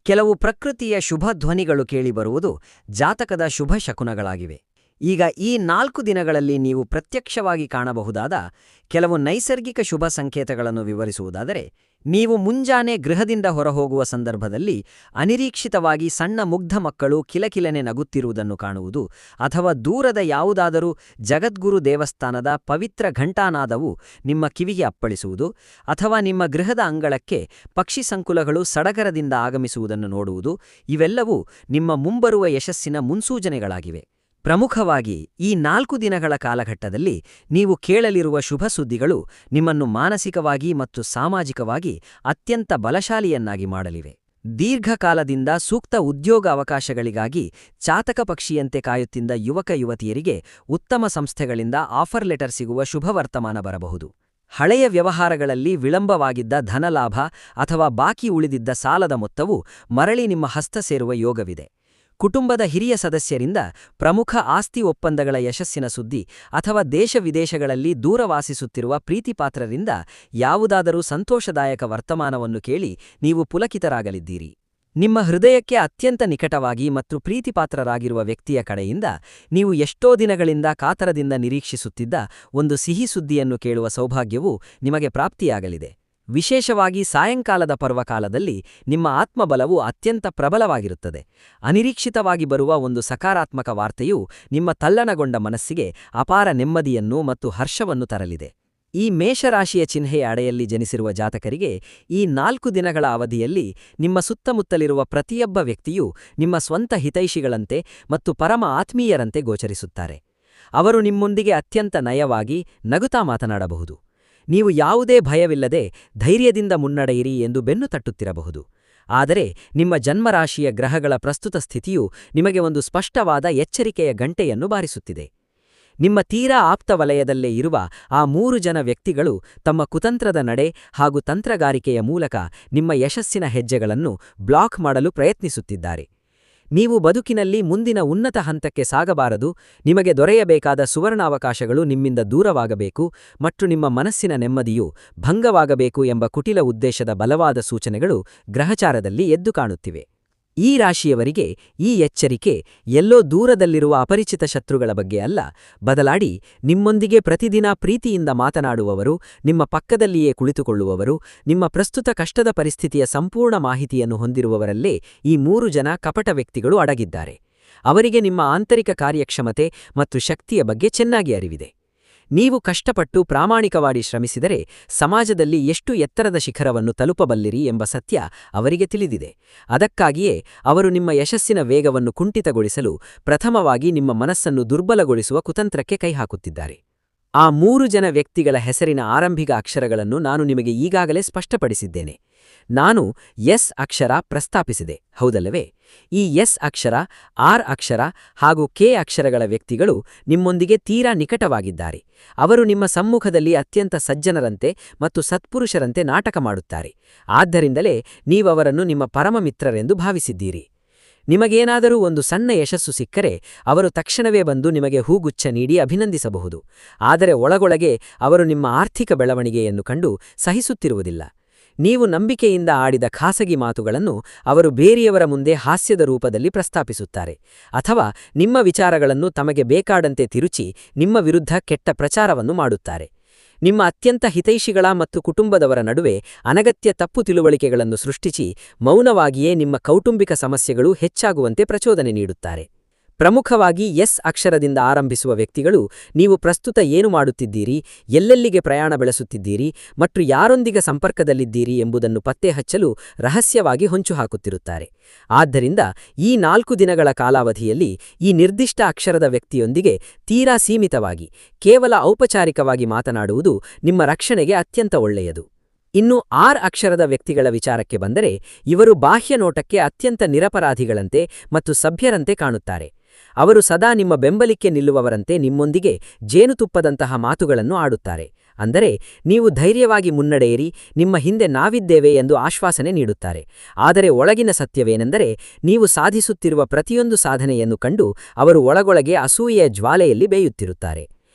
ಕೆಲವು ಪ್ರಕೃತಿಯ ಶುಭ ಧ್ವನಿಗಳು ಕೇಳಿಬರುವುದು ಜಾತಕದ ಶುಭ ಶಕುನಗಳಾಗಿವೆ. ಈಗ ಈ 4 ದಿನಗಳಲ್ಲಿ ನೀವು ಪ್ರತ್ಯಕ್ಷವಾಗಿ ಕಾಣಬಹುದಾದ ಕೆಲವು ನೈಸರ್ಗಿಕ ಶುಭ ಸಂಕೇತಗಳನ್ನು ವಿವರಿಸುವುದಾದರೆ, ನೀವು ಮುಂಜಾನೆ ಗೃಹದಿಂದ ಹೊರಹೋಗುವ ಸಂದರ್ಭದಲ್ಲಿ ಅನಿರೀಕ್ಷಿತವಾಗಿ ಸಣ್ಣ ಮುಗ್ಧ ಮಕ್ಕಳು ಕಿಲಕಿಲನೆ ನಗುತ್ತಿರುವುದನ್ನು ಕಾಣುವುದು, ಅಥವಾ ದೂರದ ಯಾವುದಾದರೂ ಜಗದ್ಗುರು ದೇವಸ್ಥಾನದ ಪವಿತ್ರ ಘಂಟಾನಾದವು ನಿಮ್ಮ ಕಿವಿಗೆ ಅಪ್ಪಳಿಸುವುದು, ಅಥವಾ ನಿಮ್ಮ ಗೃಹದ ಅಂಗಳಕ್ಕೆ ಪಕ್ಷಿ ಸಂಕುಲಗಳು ಸಡಗರದಿಂದ ಆಗಮಿಸುವುದನ್ನು ನೋಡುವುದು, ಇವೆಲ್ಲವೂ ನಿಮ್ಮ ಮುಂಬರುವ ಯಶಸ್ಸಿನ ಮುನ್ಸೂಚನೆಗಳಾಗಿವೆ. ಪ್ರಮುಖವಾಗಿ ಈ 4 ದಿನಗಳ ಕಾಲಘಟ್ಟದಲ್ಲಿ ನೀವು ಕೇಳಲಿರುವ ಶುಭ ಸುದ್ದಿಗಳು ನಿಮ್ಮನ್ನು ಮಾನಸಿಕವಾಗಿ ಮತ್ತು ಸಾಮಾಜಿಕವಾಗಿ ಅತ್ಯಂತ ಬಲಶಾಲಿಯನ್ನಾಗಿ ಮಾಡಲಿವೆ. ದೀರ್ಘಕಾಲದಿಂದ ಸೂಕ್ತ ಉದ್ಯೋಗ ಅವಕಾಶಗಳಿಗಾಗಿ ಚಾತಕ ಪಕ್ಷಿಯಂತೆ ಕಾಯುತ್ತಿದ್ದ ಯುವಕ ಯುವತಿಯರಿಗೆ ಉತ್ತಮ ಸಂಸ್ಥೆಗಳಿಂದ ಆಫರ್ ಲೆಟರ್ ಸಿಗುವ ಶುಭ ವರ್ತಮಾನ ಬರಬಹುದು. ಹಳೆಯ ವ್ಯವಹಾರಗಳಲ್ಲಿ ವಿಳಂಬವಾಗಿದ್ದ ಧನಲಾಭ ಅಥವಾ ಬಾಕಿ ಉಳಿದಿದ್ದ ಸಾಲದ ಮೊತ್ತವು ಮರಳಿ ನಿಮ್ಮ ಹಸ್ತ ಸೇರುವ ಯೋಗವಿದೆ. ಕುಟುಂಬದ ಹಿರಿಯ ಸದಸ್ಯರಿಂದ ಪ್ರಮುಖ ಆಸ್ತಿ ಒಪ್ಪಂದಗಳ ಯಶಸ್ಸಿನ ಸುದ್ದಿ, ಅಥವಾ ದೇಶ ವಿದೇಶಗಳಲ್ಲಿ ದೂರವಾಸಿಸುತ್ತಿರುವ ಪ್ರೀತಿಪಾತ್ರರಿಂದ ಯಾವುದಾದರೂ ಸಂತೋಷದಾಯಕ ವರ್ತಮಾನವನ್ನು ಕೇಳಿ ನೀವು ಪುಲಕಿತರಾಗಲಿದ್ದೀರಿ. ನಿಮ್ಮ ಹೃದಯಕ್ಕೆ ಅತ್ಯಂತ ನಿಕಟವಾಗಿ ಮತ್ತು ಪ್ರೀತಿಪಾತ್ರರಾಗಿರುವ ವ್ಯಕ್ತಿಯ ಕಡೆಯಿಂದ ನೀವು ಎಷ್ಟೋ ದಿನಗಳಿಂದ ಕಾತರದಿಂದ ನಿರೀಕ್ಷಿಸುತ್ತಿದ್ದ ಒಂದು ಸಿಹಿ ಸುದ್ದಿಯನ್ನು ಕೇಳುವ ಸೌಭಾಗ್ಯವು ನಿಮಗೆ ಪ್ರಾಪ್ತಿಯಾಗಲಿದೆ. ವಿಶೇಷವಾಗಿ ಸಾಯಂಕಾಲದ ಪರ್ವಕಾಲದಲ್ಲಿ ನಿಮ್ಮ ಆತ್ಮಬಲವು ಅತ್ಯಂತ ಪ್ರಬಲವಾಗಿರುತ್ತದೆ. ಅನಿರೀಕ್ಷಿತವಾಗಿ ಬರುವ ಒಂದು ಸಕಾರಾತ್ಮಕ ವಾರ್ತೆಯು ನಿಮ್ಮ ತಲ್ಲಣಗೊಂಡ ಮನಸ್ಸಿಗೆ ಅಪಾರ ನೆಮ್ಮದಿಯನ್ನು ಮತ್ತು ಹರ್ಷವನ್ನು ತರಲಿದೆ. ಈ ಮೇಷರಾಶಿಯ ಚಿಹ್ನೆಯ ಅಡೆಯಲ್ಲಿ ಜನಿಸಿರುವ ಜಾತಕರಿಗೆ ಈ 4 ದಿನಗಳ ಅವಧಿಯಲ್ಲಿ ನಿಮ್ಮ ಸುತ್ತಮುತ್ತಲಿರುವ ಪ್ರತಿಯೊಬ್ಬ ವ್ಯಕ್ತಿಯೂ ನಿಮ್ಮ ಸ್ವಂತ ಹಿತೈಷಿಗಳಂತೆ ಮತ್ತು ಪರಮ ಆತ್ಮೀಯರಂತೆ ಗೋಚರಿಸುತ್ತಾರೆ. ಅವರು ನಿಮ್ಮೊಂದಿಗೆ ಅತ್ಯಂತ ನಯವಾಗಿ ನಗುತ್ತಾ ಮಾತನಾಡಬಹುದು. ನೀವು ಯಾವುದೇ ಭಯವಿಲ್ಲದೆ ಧೈರ್ಯದಿಂದ ಮುನ್ನಡೆಯಿರಿ ಎಂದು ಬೆನ್ನು ತಟ್ಟುತ್ತಿರಬಹುದು. ಆದರೆ ನಿಮ್ಮ ಜನ್ಮರಾಶಿಯ ಗ್ರಹಗಳ ಪ್ರಸ್ತುತ ಸ್ಥಿತಿಯು ನಿಮಗೆ ಒಂದು ಸ್ಪಷ್ಟವಾದ ಎಚ್ಚರಿಕೆಯ ಗಂಟೆಯನ್ನು ಬಾರಿಸುತ್ತಿದೆ. ನಿಮ್ಮ ತೀರಾ ಆಪ್ತ ವಲಯದಲ್ಲೇ ಇರುವ ಆ 3 ಜನ ವ್ಯಕ್ತಿಗಳು ತಮ್ಮ ಕುತಂತ್ರದ ನಡೆ ಹಾಗೂ ತಂತ್ರಗಾರಿಕೆಯ ಮೂಲಕ ನಿಮ್ಮ ಯಶಸ್ಸಿನ ಹೆಜ್ಜೆಗಳನ್ನು ಬ್ಲಾಕ್ ಮಾಡಲು ಪ್ರಯತ್ನಿಸುತ್ತಿದ್ದಾರೆ. ನೀವು ಬದುಕಿನಲ್ಲಿ ಮುಂದಿನ ಉನ್ನತ ಹಂತಕ್ಕೆ ಸಾಗಬಾರದು, ನಿಮಗೆ ದೊರೆಯಬೇಕಾದ ಸುವರ್ಣಾವಕಾಶಗಳು ನಿಮ್ಮಿಂದ ದೂರವಾಗಬೇಕು ಮತ್ತು ನಿಮ್ಮ ಮನಸ್ಸಿನ ನೆಮ್ಮದಿಯು ಭಂಗವಾಗಬೇಕು ಎಂಬ ಕುಟಿಲ ಉದ್ದೇಶದ ಬಲವಾದ ಸೂಚನೆಗಳು ಗ್ರಹಚಾರದಲ್ಲಿ ಎದ್ದು ಕಾಣುತ್ತಿವೆ. ಈ ರಾಶಿಯವರಿಗೆ ಈ ಎಚ್ಚರಿಕೆ ಎಲ್ಲೋ ದೂರದಲ್ಲಿರುವ ಅಪರಿಚಿತ ಶತ್ರುಗಳ ಬಗ್ಗೆ ಅಲ್ಲ, ಬದಲಾಡಿ ನಿಮ್ಮೊಂದಿಗೆ ಪ್ರತಿದಿನ ಪ್ರೀತಿಯಿಂದ ಮಾತನಾಡುವವರು, ನಿಮ್ಮ ಪಕ್ಕದಲ್ಲಿಯೇ ಕುಳಿತುಕೊಳ್ಳುವವರು, ನಿಮ್ಮ ಪ್ರಸ್ತುತ ಕಷ್ಟದ ಪರಿಸ್ಥಿತಿಯ ಸಂಪೂರ್ಣ ಮಾಹಿತಿಯನ್ನು ಹೊಂದಿರುವವರಲ್ಲೇ ಈ 3 ಜನ ಕಪಟ ವ್ಯಕ್ತಿಗಳು ಅಡಗಿದ್ದಾರೆ. ಅವರಿಗೆ ನಿಮ್ಮ ಆಂತರಿಕ ಕಾರ್ಯಕ್ಷಮತೆ ಮತ್ತು ಶಕ್ತಿಯ ಬಗ್ಗೆ ಚೆನ್ನಾಗಿ ಅರಿವಿದೆ. ನೀವು ಕಷ್ಟಪಟ್ಟು ಪ್ರಾಮಾಣಿಕವಾಗಿ ಶ್ರಮಿಸಿದರೆ ಸಮಾಜದಲ್ಲಿ ಎಷ್ಟು ಎತ್ತರದ ಶಿಖರವನ್ನು ತಲುಪಬಲ್ಲಿರಿ ಎಂಬ ಸತ್ಯ ಅವರಿಗೆ ತಿಳಿದಿದೆ. ಅದಕ್ಕಾಗಿಯೇ ಅವರು ನಿಮ್ಮ ಯಶಸ್ಸಿನ ವೇಗವನ್ನು ಕುಂಠಿತಗೊಳಿಸಲು ಪ್ರಥಮವಾಗಿ ನಿಮ್ಮ ಮನಸ್ಸನ್ನು ದುರ್ಬಲಗೊಳಿಸುವ ಕುತಂತ್ರಕ್ಕೆ ಕೈಹಾಕುತ್ತಿದ್ದಾರೆ. ಆ 3 ಜನ ವ್ಯಕ್ತಿಗಳ ಹೆಸರಿನ ಆರಂಭಿಕ ಅಕ್ಷರಗಳನ್ನು ನಾನು ನಿಮಗೆ ಈಗಾಗಲೇ ಸ್ಪಷ್ಟಪಡಿಸಿದ್ದೇನೆ. ನಾನು ಎಸ್ ಅಕ್ಷರ ಪ್ರಸ್ತಾಪಿಸಿದೆ, ಹೌದಲ್ಲವೇ? ಈ ಎಸ್ ಅಕ್ಷರ, ಆರ್ ಅಕ್ಷರ ಹಾಗೂ ಕೆ ಅಕ್ಷರಗಳ ವ್ಯಕ್ತಿಗಳು ನಿಮ್ಮೊಂದಿಗೆ ತೀರಾ ನಿಕಟವಾಗಿದ್ದಾರೆ. ಅವರು ನಿಮ್ಮ ಸಮ್ಮುಖದಲ್ಲಿ ಅತ್ಯಂತ ಸಜ್ಜನರಂತೆ ಮತ್ತು ಸತ್ಪುರುಷರಂತೆ ನಾಟಕ ಮಾಡುತ್ತಾರೆ. ಆದ್ದರಿಂದಲೇ ನೀವವರನ್ನು ನಿಮ್ಮ ಪರಮ ಮಿತ್ರರೆಂದು ಭಾವಿಸಿದ್ದೀರಿ. ನಿಮಗೇನಾದರೂ ಒಂದು ಸಣ್ಣ ಯಶಸ್ಸು ಸಿಕ್ಕರೆ ಅವರು ತಕ್ಷಣವೇ ಬಂದು ನಿಮಗೆ ಹೂಗುಚ್ಛ ನೀಡಿ ಅಭಿನಂದಿಸಬಹುದು. ಆದರೆ ಒಳಗೊಳಗೆ ಅವರು ನಿಮ್ಮ ಆರ್ಥಿಕ ಬೆಳವಣಿಗೆಯನ್ನು ಕಂಡು ಸಹಿಸುತ್ತಿರುವುದಿಲ್ಲ. ನೀವು ನಂಬಿಕೆಯಿಂದ ಆಡಿದ ಖಾಸಗಿ ಮಾತುಗಳನ್ನು ಅವರು ಬೇರೆಯವರ ಮುಂದೆ ಹಾಸ್ಯದ ರೂಪದಲ್ಲಿ ಪ್ರಸ್ತಾಪಿಸುತ್ತಾರೆ, ಅಥವಾ ನಿಮ್ಮ ವಿಚಾರಗಳನ್ನು ತಮಗೆ ಬೇಕಾದಂತೆ ತಿರುಚಿ ನಿಮ್ಮ ವಿರುದ್ಧ ಕೆಟ್ಟ ಪ್ರಚಾರವನ್ನು ಮಾಡುತ್ತಾರೆ. ನಿಮ್ಮ ಅತ್ಯಂತ ಹಿತೈಷಿಗಳ ಮತ್ತು ಕುಟುಂಬದವರ ನಡುವೆ ಅನಗತ್ಯ ತಪ್ಪು ತಿಳುವಳಿಕೆಗಳನ್ನು ಸೃಷ್ಟಿಸಿ ಮೌನವಾಗಿಯೇ ನಿಮ್ಮ ಕೌಟುಂಬಿಕ ಸಮಸ್ಯೆಗಳು ಹೆಚ್ಚಾಗುವಂತೆ ಪ್ರಚೋದನೆ ನೀಡುತ್ತಾರೆ. ಪ್ರಮುಖವಾಗಿ ಎಸ್ ಅಕ್ಷರದಿಂದ ಆರಂಭಿಸುವ ವ್ಯಕ್ತಿಗಳು ನೀವು ಪ್ರಸ್ತುತ ಏನು ಮಾಡುತ್ತಿದ್ದೀರಿ, ಎಲ್ಲೆಲ್ಲಿಗೆ ಪ್ರಯಾಣ ಬೆಳೆಸುತ್ತಿದ್ದೀರಿ ಮತ್ತು ಯಾರೊಂದಿಗೆ ಸಂಪರ್ಕದಲ್ಲಿದ್ದೀರಿ ಎಂಬುದನ್ನು ಪತ್ತೆ ಹಚ್ಚಲು ರಹಸ್ಯವಾಗಿ ಹೊಂಚು ಹಾಕುತ್ತಿರುತ್ತಾರೆ. ಆದ್ದರಿಂದ ಈ 4 ದಿನಗಳ ಕಾಲಾವಧಿಯಲ್ಲಿ ಈ ನಿರ್ದಿಷ್ಟ ಅಕ್ಷರದ ವ್ಯಕ್ತಿಯೊಂದಿಗೆ ತೀರಾ ಸೀಮಿತವಾಗಿ ಕೇವಲ ಔಪಚಾರಿಕವಾಗಿ ಮಾತನಾಡುವುದು ನಿಮ್ಮ ರಕ್ಷಣೆಗೆ ಅತ್ಯಂತ ಒಳ್ಳೆಯದು. ಇನ್ನು ಆರ್ ಅಕ್ಷರದ ವ್ಯಕ್ತಿಗಳ ವಿಚಾರಕ್ಕೆ ಬಂದರೆ, ಇವರು ಬಾಹ್ಯ ನೋಟಕ್ಕೆ ಅತ್ಯಂತ ನಿರಪರಾಧಿಗಳಂತೆ ಮತ್ತು ಸಭ್ಯರಂತೆ ಕಾಣುತ್ತಾರೆ. ಅವರು ಸದಾ ನಿಮ್ಮ ಬೆಂಬಲಿಕ್ಕೆ ನಿಲ್ಲುವವರಂತೆ ನಿಮ್ಮೊಂದಿಗೆ ಜೇನುತುಪ್ಪದಂತಹ ಮಾತುಗಳನ್ನು ಆಡುತ್ತಾರೆ. ಅಂದರೆ ನೀವು ಧೈರ್ಯವಾಗಿ ಮುನ್ನಡೆಯಿರಿ, ನಿಮ್ಮ ಹಿಂದೆ ನಾವಿದ್ದೇವೆ ಎಂದು ಆಶ್ವಾಸನೆ ನೀಡುತ್ತಾರೆ. ಆದರೆ ಒಳಗಿನ ಸತ್ಯವೇನೆಂದರೆ, ನೀವು ಸಾಧಿಸುತ್ತಿರುವ ಪ್ರತಿಯೊಂದು ಸಾಧನೆಯನ್ನು ಕಂಡು ಅವರು ಒಳಗೊಳಗೆ ಅಸೂಯೆಯ ಜ್ವಾಲೆಯಲ್ಲಿ ಬೇಯುತ್ತಿರುತ್ತಾರೆ.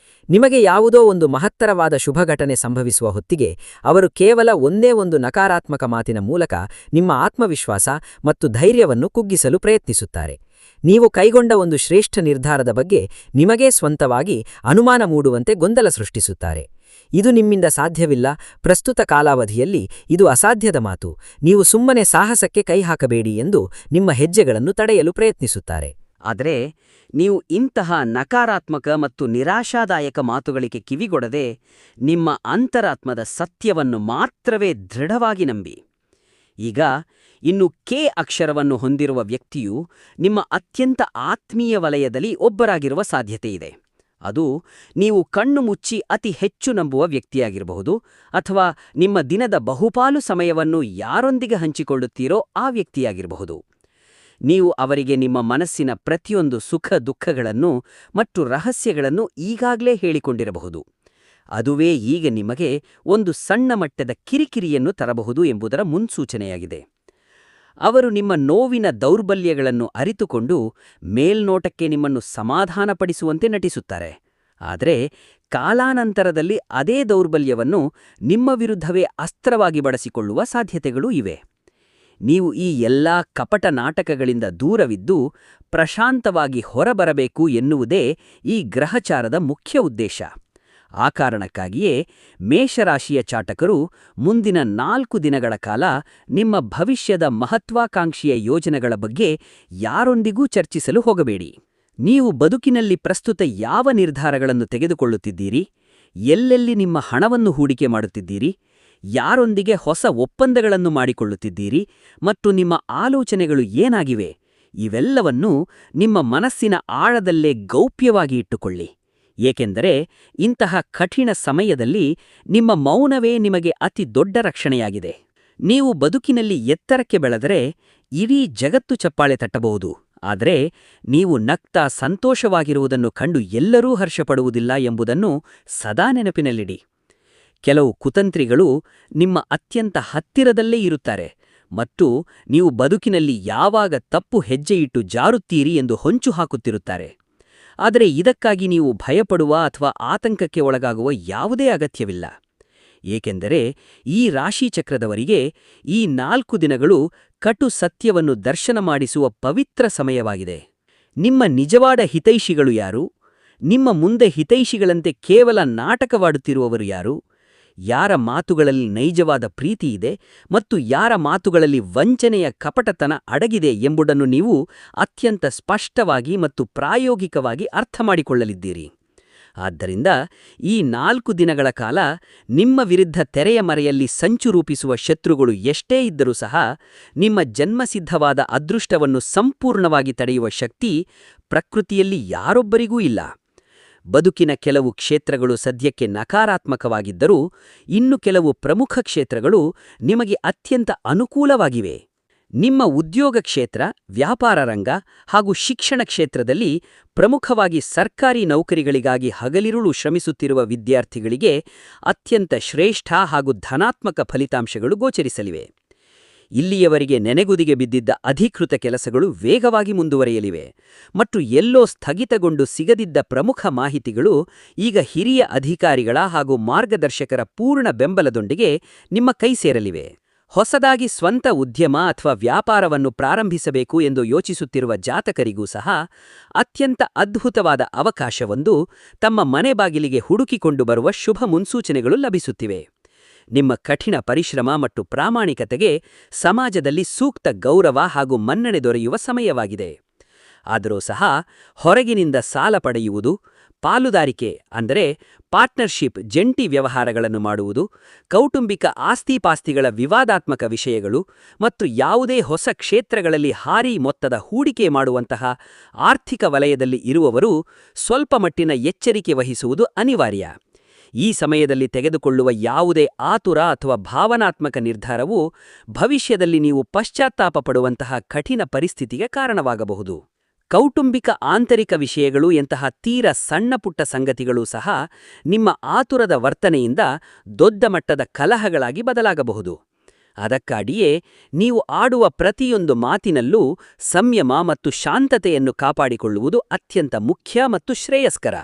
ನಿಮಗೆ ಯಾವುದೋ ಒಂದು ಮಹತ್ತರವಾದ ಶುಭ ಘಟನೆ ಸಂಭವಿಸುವ ಹೊತ್ತಿಗೆ ಅವರು ಕೇವಲ ಒಂದೇ ಒಂದು ನಕಾರಾತ್ಮಕ ಮಾತಿನ ಮೂಲಕ ನಿಮ್ಮ ಆತ್ಮವಿಶ್ವಾಸ ಮತ್ತು ಧೈರ್ಯವನ್ನು ಕುಗ್ಗಿಸಲು ಪ್ರಯತ್ನಿಸುತ್ತಾರೆ. ನೀವು ಕೈಗೊಂಡ ಒಂದು ಶ್ರೇಷ್ಠ ನಿರ್ಧಾರದ ಬಗ್ಗೆ ನಿಮಗೇ ಸ್ವಂತವಾಗಿ ಅನುಮಾನ ಮೂಡುವಂತೆ ಗೊಂದಲ ಸೃಷ್ಟಿಸುತ್ತಾರೆ. ಇದು ನಿಮ್ಮಿಂದ ಸಾಧ್ಯವಿಲ್ಲ, ಪ್ರಸ್ತುತ ಕಾಲಾವಧಿಯಲ್ಲಿ ಇದು ಅಸಾಧ್ಯದ ಮಾತು, ನೀವು ಸುಮ್ಮನೆ ಸಾಹಸಕ್ಕೆ ಕೈಹಾಕಬೇಡಿ ಎಂದು ನಿಮ್ಮ ಹೆಜ್ಜೆಗಳನ್ನು ತಡೆಯಲು ಪ್ರಯತ್ನಿಸುತ್ತಾರೆ. ಆದರೆ ನೀವು ಇಂತಹ ನಕಾರಾತ್ಮಕ ಮತ್ತು ನಿರಾಶಾದಾಯಕ ಮಾತುಗಳಿಗೆ ಕಿವಿಗೊಡದೆ ನಿಮ್ಮ ಅಂತರಾತ್ಮದ ಸತ್ಯವನ್ನು ಮಾತ್ರವೇ ದೃಢವಾಗಿ ನಂಬಿ. ಈಗ ಇನ್ನು ಕೆ ಅಕ್ಷರವನ್ನು ಹೊಂದಿರುವ ವ್ಯಕ್ತಿಯು ನಿಮ್ಮ ಅತ್ಯಂತ ಆತ್ಮೀಯ ವಲಯದಲ್ಲಿ ಒಬ್ಬರಾಗಿರುವ ಸಾಧ್ಯತೆಯಿದೆ. ಅದು ನೀವು ಕಣ್ಣು ಮುಚ್ಚಿ ಅತಿ ಹೆಚ್ಚು ನಂಬುವ ವ್ಯಕ್ತಿಯಾಗಿರಬಹುದು, ಅಥವಾ ನಿಮ್ಮ ದಿನದ ಬಹುಪಾಲು ಸಮಯವನ್ನು ಯಾರೊಂದಿಗೆ ಹಂಚಿಕೊಳ್ಳುತ್ತೀರೋ ಆ ವ್ಯಕ್ತಿಯಾಗಿರಬಹುದು. ನೀವು ಅವರಿಗೆ ನಿಮ್ಮ ಮನಸ್ಸಿನ ಪ್ರತಿಯೊಂದು ಸುಖ ದುಃಖಗಳನ್ನು ಮತ್ತು ರಹಸ್ಯಗಳನ್ನು ಈಗಾಗಲೇ ಹೇಳಿಕೊಂಡಿರಬಹುದು. ಅದುವೇ ಈಗ ನಿಮಗೆ ಒಂದು ಸಣ್ಣ ಮಟ್ಟದ ಕಿರಿಕಿರಿಯನ್ನು ತರಬಹುದು ಎಂಬುದರ ಮುನ್ಸೂಚನೆಯಾಗಿದೆ. ಅವರು ನಿಮ್ಮ ನೋವಿನ ದೌರ್ಬಲ್ಯಗಳನ್ನು ಅರಿತುಕೊಂಡು ಮೇಲ್ನೋಟಕ್ಕೆ ನಿಮ್ಮನ್ನು ಸಮಾಧಾನಪಡಿಸುವಂತೆ ನಟಿಸುತ್ತಾರೆ. ಆದರೆ ಕಾಲಾನಂತರದಲ್ಲಿ ಅದೇ ದೌರ್ಬಲ್ಯವನ್ನು ನಿಮ್ಮ ವಿರುದ್ಧವೇ ಅಸ್ತ್ರವಾಗಿ ಬಳಸಿಕೊಳ್ಳುವ ಸಾಧ್ಯತೆಗಳೂ ಇವೆ. ನೀವು ಈ ಎಲ್ಲಾ ಕಪಟ ನಾಟಕಗಳಿಂದ ದೂರವಿದ್ದು ಪ್ರಶಾಂತವಾಗಿ ಹೊರಬರಬೇಕು ಎನ್ನುವುದೇ ಈ ಗ್ರಹಚಾರದ ಮುಖ್ಯ ಉದ್ದೇಶ. ಆ ಕಾರಣಕ್ಕಾಗಿಯೇ ಮೇಷರಾಶಿಯ ಚಾಟಕರು ಮುಂದಿನ 4 ದಿನಗಳ ಕಾಲ ನಿಮ್ಮ ಭವಿಷ್ಯದ ಮಹತ್ವಾಕಾಂಕ್ಷಿಯ ಯೋಜನೆಗಳ ಬಗ್ಗೆ ಯಾರೊಂದಿಗೂ ಚರ್ಚಿಸಲು ಹೋಗಬೇಡಿ. ನೀವು ಬದುಕಿನಲ್ಲಿ ಪ್ರಸ್ತುತ ಯಾವ ನಿರ್ಧಾರಗಳನ್ನು ತೆಗೆದುಕೊಳ್ಳುತ್ತಿದ್ದೀರಿ, ಎಲ್ಲೆಲ್ಲಿ ನಿಮ್ಮ ಹಣವನ್ನು ಹೂಡಿಕೆ ಮಾಡುತ್ತಿದ್ದೀರಿ, ಯಾರೊಂದಿಗೆ ಹೊಸ ಒಪ್ಪಂದಗಳನ್ನು ಮಾಡಿಕೊಳ್ಳುತ್ತಿದ್ದೀರಿ ಮತ್ತು ನಿಮ್ಮ ಆಲೋಚನೆಗಳು ಏನಾಗಿವೆ, ಇವೆಲ್ಲವನ್ನೂ ನಿಮ್ಮ ಮನಸ್ಸಿನ ಆಳದಲ್ಲೇ ಗೌಪ್ಯವಾಗಿ ಇಟ್ಟುಕೊಳ್ಳಿ. ಏಕೆಂದರೆ ಇಂತಹ ಕಠಿಣ ಸಮಯದಲ್ಲಿ ನಿಮ್ಮ ಮೌನವೇ ನಿಮಗೆ ಅತಿ ದೊಡ್ಡ ರಕ್ಷಣೆಯಾಗಿದೆ. ನೀವು ಬದುಕಿನಲ್ಲಿ ಎತ್ತರಕ್ಕೆ ಬೆಳೆದರೆ ಇಡೀ ಜಗತ್ತು ಚಪ್ಪಾಳೆ ತಟ್ಟಬಹುದು, ಆದರೆ ನೀವು ನಗ್ತಾ ಸಂತೋಷವಾಗಿರುವುದನ್ನು ಕಂಡು ಎಲ್ಲರೂ ಹರ್ಷಪಡುವುದಿಲ್ಲ ಎಂಬುದನ್ನು ಸದಾ ನೆನಪಿನಲ್ಲಿಡಿ. ಕೆಲವು ಕುತಂತ್ರಿಗಳು ನಿಮ್ಮ ಅತ್ಯಂತ ಹತ್ತಿರದಲ್ಲೇ ಇರುತ್ತಾರೆ ಮತ್ತು ನೀವು ಬದುಕಿನಲ್ಲಿ ಯಾವಾಗ ತಪ್ಪು ಹೆಜ್ಜೆಯಿಟ್ಟು ಜಾರುತ್ತೀರಿ ಎಂದು ಹೊಂಚು ಹಾಕುತ್ತಿರುತ್ತಾರೆ. ಆದರೆ ಇದಕ್ಕಾಗಿ ನೀವು ಭಯಪಡುವ ಅಥವಾ ಆತಂಕಕ್ಕೆ ಒಳಗಾಗುವ ಯಾವುದೇ ಅಗತ್ಯವಿಲ್ಲ. ಏಕೆಂದರೆ ಈ ರಾಶಿಚಕ್ರದವರಿಗೆ ಈ 4 ದಿನಗಳು ಕಟು ಸತ್ಯವನ್ನು ದರ್ಶನ ಮಾಡಿಸುವ ಪವಿತ್ರ ಸಮಯವಾಗಿದೆ. ನಿಮ್ಮ ನಿಜವಾದ ಹಿತೈಷಿಗಳು ಯಾರು? ನಿಮ್ಮ ಮುಂದೆ ಹಿತೈಷಿಗಳಂತೆ ಕೇವಲ ನಾಟಕವಾಡುತ್ತಿರುವವರು ಯಾರು? ಯಾರ ಮಾತುಗಳಲ್ಲಿ ನೈಜವಾದ ಪ್ರೀತಿಯಿದೆ ಮತ್ತು ಯಾರ ಮಾತುಗಳಲ್ಲಿ ವಂಚನೆಯ ಕಪಟತನ ಅಡಗಿದೆ ಎಂಬುದನ್ನು ನೀವು ಅತ್ಯಂತ ಸ್ಪಷ್ಟವಾಗಿ ಮತ್ತು ಪ್ರಾಯೋಗಿಕವಾಗಿ ಅರ್ಥಮಾಡಿಕೊಳ್ಳಲಿದ್ದೀರಿ. ಆದ್ದರಿಂದ ಈ 4 ದಿನಗಳ ಕಾಲ ನಿಮ್ಮ ವಿರುದ್ಧ ತೆರೆಯ ಮರೆಯಲ್ಲಿ ಸಂಚು ರೂಪಿಸುವ ಶತ್ರುಗಳು ಎಷ್ಟೇ ಇದ್ದರೂ ಸಹ ನಿಮ್ಮ ಜನ್ಮಸಿದ್ಧವಾದ ಅದೃಷ್ಟವನ್ನು ಸಂಪೂರ್ಣವಾಗಿ ತಡೆಯುವ ಶಕ್ತಿ ಪ್ರಕೃತಿಯಲ್ಲಿ ಯಾರೊಬ್ಬರಿಗೂ ಇಲ್ಲ. ಬದುಕಿನ ಕೆಲವು ಕ್ಷೇತ್ರಗಳು ಸದ್ಯಕ್ಕೆ ನಕಾರಾತ್ಮಕವಾಗಿದ್ದರೂ ಇನ್ನು ಕೆಲವು ಪ್ರಮುಖ ಕ್ಷೇತ್ರಗಳು ನಿಮಗೆ ಅತ್ಯಂತ ಅನುಕೂಲವಾಗಿವೆ. ನಿಮ್ಮ ಉದ್ಯೋಗ ಕ್ಷೇತ್ರ, ವ್ಯಾಪಾರ ರಂಗ ಹಾಗೂ ಶಿಕ್ಷಣ ಕ್ಷೇತ್ರದಲ್ಲಿ ಪ್ರಮುಖವಾಗಿ ಸರ್ಕಾರಿ ನೌಕರಿಗಳಿಗಾಗಿ ಹಗಲಿರುಳು ಶ್ರಮಿಸುತ್ತಿರುವ ವಿದ್ಯಾರ್ಥಿಗಳಿಗೆ ಅತ್ಯಂತ ಶ್ರೇಷ್ಠ ಹಾಗೂ ಧನಾತ್ಮಕ ಫಲಿತಾಂಶಗಳು ಗೋಚರಿಸಲಿವೆ. ಇಲ್ಲಿಯವರೆಗೆ ನೆನೆಗುದಿಗೆ ಬಿದ್ದಿದ್ದ ಅಧಿಕೃತ ಕೆಲಸಗಳು ವೇಗವಾಗಿ ಮುಂದುವರಿಯಲಿವೆ ಮತ್ತು ಎಲ್ಲೋ ಸ್ಥಗಿತಗೊಂಡು ಸಿಗದಿದ್ದ ಪ್ರಮುಖ ಮಾಹಿತಿಗಳು ಈಗ ಹಿರಿಯ ಅಧಿಕಾರಿಗಳ ಹಾಗೂ ಮಾರ್ಗದರ್ಶಕರ ಪೂರ್ಣ ಬೆಂಬಲದೊಂದಿಗೆ ನಿಮ್ಮ ಕೈ ಸೇರಲಿವೆ. ಹೊಸದಾಗಿ ಸ್ವಂತ ಉದ್ಯಮ ಅಥವಾ ವ್ಯಾಪಾರವನ್ನು ಪ್ರಾರಂಭಿಸಬೇಕು ಎಂದು ಯೋಚಿಸುತ್ತಿರುವ ಜಾತಕರಿಗೂ ಸಹ ಅತ್ಯಂತ ಅದ್ಭುತವಾದ ಅವಕಾಶವೊಂದು ತಮ್ಮ ಮನೆ ಬಾಗಿಲಿಗೆ ಹುಡುಕಿಕೊಂಡು ಬರುವ ಶುಭ ಮುನ್ಸೂಚನೆಗಳು ಲಭಿಸುತ್ತಿವೆ. ನಿಮ್ಮ ಕಠಿಣ ಪರಿಶ್ರಮ ಮತ್ತು ಪ್ರಾಮಾಣಿಕತೆಗೆ ಸಮಾಜದಲ್ಲಿ ಸೂಕ್ತ ಗೌರವ ಹಾಗೂ ಮನ್ನಣೆ ದೊರೆಯುವ ಸಮಯವಾಗಿದೆ. ಆದರೂ ಸಹ ಹೊರಗಿನಿಂದ ಸಾಲ ಪಡೆಯುವುದು, ಪಾಲುದಾರಿಕೆ ಅಂದರೆ ಪಾರ್ಟ್ನರ್ಶಿಪ್ ಜಂಟಿ ವ್ಯವಹಾರಗಳನ್ನು ಮಾಡುವುದು, ಕೌಟುಂಬಿಕ ಆಸ್ತಿಪಾಸ್ತಿಗಳ ವಿವಾದಾತ್ಮಕ ವಿಷಯಗಳು ಮತ್ತು ಯಾವುದೇ ಹೊಸ ಕ್ಷೇತ್ರಗಳಲ್ಲಿ ಭಾರೀ ಮೊತ್ತದ ಹೂಡಿಕೆ ಮಾಡುವಂತಹ ಆರ್ಥಿಕ ವಲಯದಲ್ಲಿ ಇರುವವರು ಸ್ವಲ್ಪ ಮಟ್ಟಿನ ಎಚ್ಚರಿಕೆ ವಹಿಸುವುದು ಅನಿವಾರ್ಯ. ಈ ಸಮಯದಲ್ಲಿ ತೆಗೆದುಕೊಳ್ಳುವ ಯಾವುದೇ ಆತುರ ಅಥವಾ ಭಾವನಾತ್ಮಕ ನಿರ್ಧಾರವು ಭವಿಷ್ಯದಲ್ಲಿ ನೀವು ಪಶ್ಚಾತ್ತಾಪ ಪಡುವಂತಹ ಕಠಿಣ ಪರಿಸ್ಥಿತಿಗೆ ಕಾರಣವಾಗಬಹುದು. ಕೌಟುಂಬಿಕ ಆಂತರಿಕ ವಿಷಯಗಳು ಎಂತಹ ತೀರ ಸಣ್ಣಪುಟ್ಟ ಸಂಗತಿಗಳೂ ಸಹ ನಿಮ್ಮ ಆತುರದ ವರ್ತನೆಯಿಂದ ದೊಡ್ಡ ಮಟ್ಟದ ಕಲಹಗಳಾಗಿ ಬದಲಾಗಬಹುದು. ಅದಕ್ಕಾಗಿಯೇ ನೀವು ಆಡುವ ಪ್ರತಿಯೊಂದು ಮಾತಿನಲ್ಲೂ ಸಂಯಮ ಮತ್ತು ಶಾಂತತೆಯನ್ನು ಕಾಪಾಡಿಕೊಳ್ಳುವುದು ಅತ್ಯಂತ ಮುಖ್ಯ ಮತ್ತು ಶ್ರೇಯಸ್ಕರ.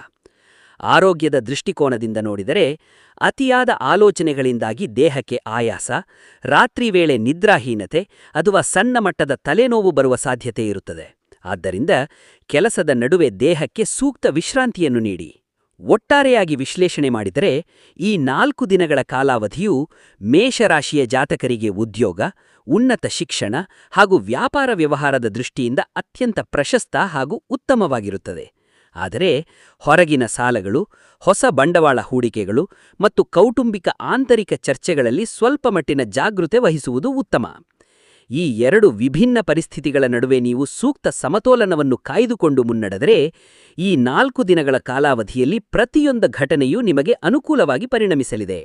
ಆರೋಗ್ಯದ ದೃಷ್ಟಿಕೋನದಿಂದ ನೋಡಿದರೆ ಅತಿಯಾದ ಆಲೋಚನೆಗಳಿಂದಾಗಿ ದೇಹಕ್ಕೆ ಆಯಾಸ, ರಾತ್ರಿ ವೇಳೆ ನಿದ್ರಾಹೀನತೆ ಅಥವಾ ಸಣ್ಣ ಮಟ್ಟದ ತಲೆನೋವು ಬರುವ ಸಾಧ್ಯತೆ ಇರುತ್ತದೆ. ಆದ್ದರಿಂದ ಕೆಲಸದ ನಡುವೆ ದೇಹಕ್ಕೆ ಸೂಕ್ತ ವಿಶ್ರಾಂತಿಯನ್ನು ನೀಡಿ. ಒಟ್ಟಾರೆಯಾಗಿ ವಿಶ್ಲೇಷಣೆ ಮಾಡಿದರೆ ಈ 4 ದಿನಗಳ ಕಾಲಾವಧಿಯು ಮೇಷರಾಶಿಯ ಜಾತಕರಿಗೆ ಉದ್ಯೋಗ, ಉನ್ನತ ಶಿಕ್ಷಣ ಹಾಗೂ ವ್ಯಾಪಾರ ವ್ಯವಹಾರದ ದೃಷ್ಟಿಯಿಂದ ಅತ್ಯಂತ ಪ್ರಶಸ್ತ ಹಾಗೂ ಉತ್ತಮವಾಗಿರುತ್ತದೆ. ಆದರೆ ಹೊರಗಿನ ಸಾಲಗಳು, ಹೊಸ ಬಂಡವಾಳ ಹೂಡಿಕೆಗಳು ಮತ್ತು ಕೌಟುಂಬಿಕ ಆಂತರಿಕ ಚರ್ಚೆಗಳಲ್ಲಿ ಸ್ವಲ್ಪ ಮಟ್ಟಿನ ಜಾಗೃತೆ ವಹಿಸುವುದು ಉತ್ತಮ. ಈ 2 ವಿಭಿನ್ನ ಪರಿಸ್ಥಿತಿಗಳ ನಡುವೆ ನೀವು ಸೂಕ್ತ ಸಮತೋಲನವನ್ನು ಕಾಯ್ದುಕೊಂಡು ಮುನ್ನಡೆದರೆ ಈ 4 ದಿನಗಳ ಕಾಲಾವಧಿಯಲ್ಲಿ ಪ್ರತಿಯೊಂದು ಘಟನೆಯೂ ನಿಮಗೆ ಅನುಕೂಲವಾಗಿ ಪರಿಣಮಿಸಲಿದೆ.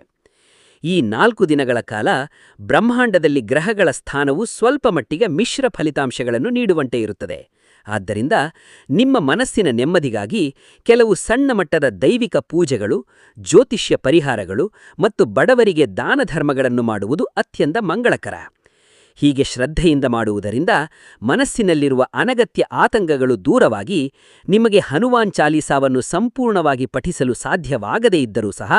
ಈ 4 ದಿನಗಳ ಕಾಲ ಬ್ರಹ್ಮಾಂಡದಲ್ಲಿ ಗ್ರಹಗಳ ಸ್ಥಾನವು ಸ್ವಲ್ಪ ಮಟ್ಟಿಗೆ ಮಿಶ್ರ ಫಲಿತಾಂಶಗಳನ್ನು ನೀಡುವಂತೆ ಇರುತ್ತದೆ. ಆದ್ದರಿಂದ ನಿಮ್ಮ ಮನಸ್ಸಿನ ನೆಮ್ಮದಿಗಾಗಿ ಕೆಲವು ಸಣ್ಣ ಮಟ್ಟದ ದೈವಿಕ ಪೂಜೆಗಳು, ಜ್ಯೋತಿಷ್ಯ ಪರಿಹಾರಗಳು ಮತ್ತು ಬಡವರಿಗೆ ದಾನಧರ್ಮಗಳನ್ನು ಮಾಡುವುದು ಅತ್ಯಂತ ಮಂಗಳಕರ. ಹೀಗೆ ಶ್ರದ್ಧೆಯಿಂದ ಮಾಡುವುದರಿಂದ ಮನಸ್ಸಿನಲ್ಲಿರುವ ಅನಗತ್ಯ ಆತಂಕಗಳು ದೂರವಾಗಿ ನಿಮಗೆ ಹನುಮಾನ್ ಚಾಲೀಸಾವನ್ನು ಸಂಪೂರ್ಣವಾಗಿ ಪಠಿಸಲು ಸಾಧ್ಯವಾಗದೇ ಇದ್ದರೂ ಸಹ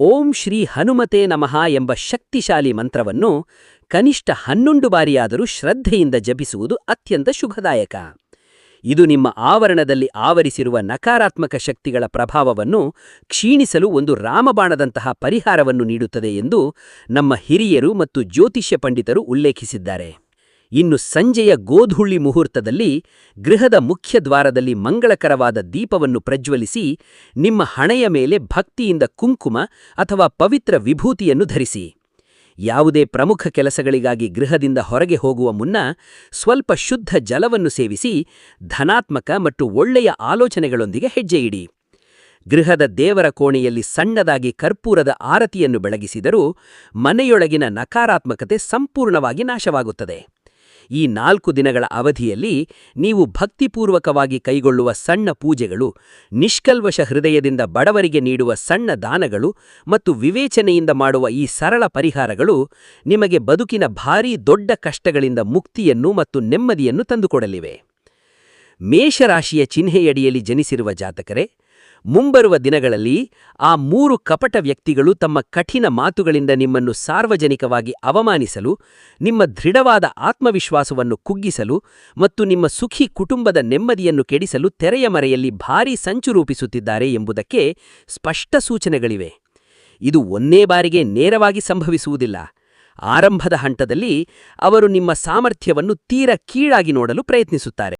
ಓಂ ಶ್ರೀ ಹನುಮತೆ ನಮಃ ಎಂಬ ಶಕ್ತಿಶಾಲಿ ಮಂತ್ರವನ್ನು ಕನಿಷ್ಠ 11 ಬಾರಿಯಾದರೂ ಶ್ರದ್ಧೆಯಿಂದ ಜಪಿಸುವುದು ಅತ್ಯಂತ ಶುಭದಾಯಕ. ಇದು ನಿಮ್ಮ ಆವರಣದಲ್ಲಿ ಆವರಿಸಿರುವ ನಕಾರಾತ್ಮಕ ಶಕ್ತಿಗಳ ಪ್ರಭಾವವನ್ನು ಕ್ಷೀಣಿಸಲು ಒಂದು ರಾಮಬಾಣದಂತಹ ಪರಿಹಾರವನ್ನು ನೀಡುತ್ತದೆ ಎಂದು ನಮ್ಮ ಹಿರಿಯರು ಮತ್ತು ಜ್ಯೋತಿಷ್ಯ ಪಂಡಿತರು ಉಲ್ಲೇಖಿಸಿದ್ದಾರೆ. ಇನ್ನು ಸಂಜೆಯ ಗೋಧುಳಿ ಮುಹೂರ್ತದಲ್ಲಿ ಗೃಹದ ಮುಖ್ಯ ದ್ವಾರದಲ್ಲಿ ಮಂಗಳಕರವಾದ ದೀಪವನ್ನು ಪ್ರಜ್ವಲಿಸಿ ನಿಮ್ಮ ಹಣೆಯ ಮೇಲೆ ಭಕ್ತಿಯಿಂದ ಕುಂಕುಮ ಅಥವಾ ಪವಿತ್ರ ವಿಭೂತಿಯನ್ನು ಧರಿಸಿ. ಯಾವುದೇ ಪ್ರಮುಖ ಕೆಲಸಗಳಿಗಾಗಿ ಗೃಹದಿಂದ ಹೊರಗೆ ಹೋಗುವ ಮುನ್ನ ಸ್ವಲ್ಪ ಶುದ್ಧ ಜಲವನ್ನು ಸೇವಿಸಿ ಧನಾತ್ಮಕ ಮತ್ತು ಒಳ್ಳೆಯ ಆಲೋಚನೆಗಳೊಂದಿಗೆ ಹೆಜ್ಜೆಯಿಡಿ. ಗೃಹದ ದೇವರ ಕೋಣೆಯಲ್ಲಿ ಸಣ್ಣದಾಗಿ ಕರ್ಪೂರದ ಆರತಿಯನ್ನು ಬೆಳಗಿಸಿದರೂ ಮನೆಯೊಳಗಿನ ನಕಾರಾತ್ಮಕತೆ ಸಂಪೂರ್ಣವಾಗಿ ನಾಶವಾಗುತ್ತದೆ. ಈ 4 ದಿನಗಳ ಅವಧಿಯಲ್ಲಿ ನೀವು ಭಕ್ತಿಪೂರ್ವಕವಾಗಿ ಕೈಗೊಳ್ಳುವ ಸಣ್ಣ ಪೂಜೆಗಳು, ನಿಷ್ಕಲ್ಮಶ ಹೃದಯದಿಂದ ಬಡವರಿಗೆ ನೀಡುವ ಸಣ್ಣ ದಾನಗಳು ಮತ್ತು ವಿವೇಚನೆಯಿಂದ ಮಾಡುವ ಈ ಸರಳ ಪರಿಹಾರಗಳು ನಿಮಗೆ ಬದುಕಿನ ಭಾರೀ ದೊಡ್ಡ ಕಷ್ಟಗಳಿಂದ ಮುಕ್ತಿಯನ್ನು ಮತ್ತು ನೆಮ್ಮದಿಯನ್ನು ತಂದುಕೊಡಲಿವೆ. ಮೇಷರಾಶಿಯ ಚಿಹ್ನೆಯಡಿಯಲ್ಲಿ ಜನಿಸಿರುವ ಜಾತಕರೇ, ಮುಂಬರುವ ದಿನಗಳಲ್ಲಿ ಆ 3 ಕಪಟ ವ್ಯಕ್ತಿಗಳು ತಮ್ಮ ಕಠಿಣ ಮಾತುಗಳಿಂದ ನಿಮ್ಮನ್ನು ಸಾರ್ವಜನಿಕವಾಗಿ ಅವಮಾನಿಸಲು, ನಿಮ್ಮ ದೃಢವಾದ ಆತ್ಮವಿಶ್ವಾಸವನ್ನು ಕುಗ್ಗಿಸಲು ಮತ್ತು ನಿಮ್ಮ ಸುಖಿ ಕುಟುಂಬದ ನೆಮ್ಮದಿಯನ್ನು ಕೆಡಿಸಲು ತೆರೆಯ ಮರೆಯಲ್ಲಿ ಭಾರೀ ಸಂಚು ರೂಪಿಸುತ್ತಿದ್ದಾರೆ ಎಂಬುದಕ್ಕೆ ಸ್ಪಷ್ಟ ಸೂಚನೆಗಳಿವೆ. ಇದು ಒಂದೇ ಬಾರಿಗೆ ನೇರವಾಗಿ ಸಂಭವಿಸುವುದಿಲ್ಲ. ಆರಂಭದ ಹಂತದಲ್ಲಿ ಅವರು ನಿಮ್ಮ ಸಾಮರ್ಥ್ಯವನ್ನು ತೀರಾ ಕೀಳಾಗಿ ನೋಡಲು ಪ್ರಯತ್ನಿಸುತ್ತಾರೆ.